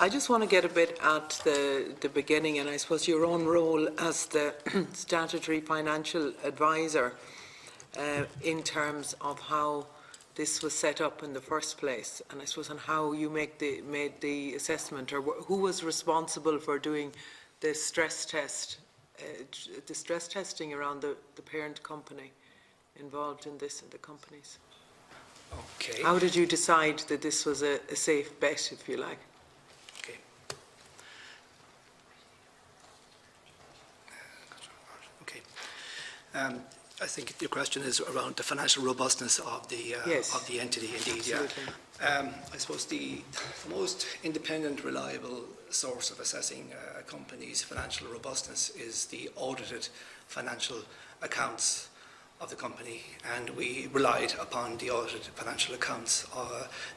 I just want to get a bit at the beginning, and I suppose your own role as the statutory financial advisor in terms of how this was set up in the first place, and I suppose on how you made the assessment, or who was responsible for doing the stress test, the stress testing around the parent company involved in this, and the companies. Okay. How did you decide that this was a safe bet, if you like? Okay. Okay. I think your question is around the financial robustness of the yes, of the entity. Indeed, absolutely. Yeah. I suppose the most independent, reliable source of assessing a company's financial robustness is the audited financial accounts of the company, and we relied upon the audited financial accounts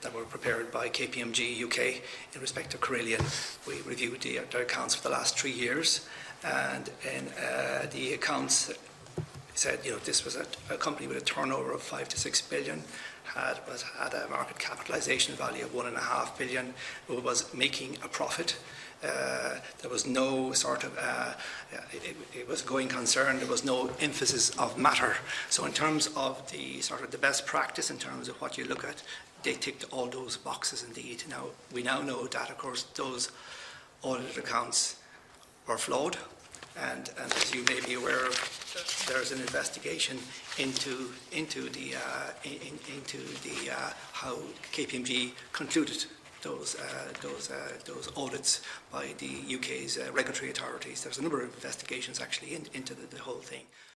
that were prepared by KPMG UK in respect of Carillion. We reviewed their accounts for the last 3 years, and in the accounts said, this was a company with a turnover of 5 to 6 billion, had a market capitalization value of 1.5 billion, was making a profit. There was no sort of, it was a going concern, there was no emphasis of matter. So in terms of the sort of the best practice, in terms of what you look at, they ticked all those boxes indeed. Now, we now know that, of course, those audited accounts were flawed. And as you may be aware of, there's an investigation into how KPMG concluded those audits by the UK's regulatory authorities. There's a number of investigations actually into the whole thing.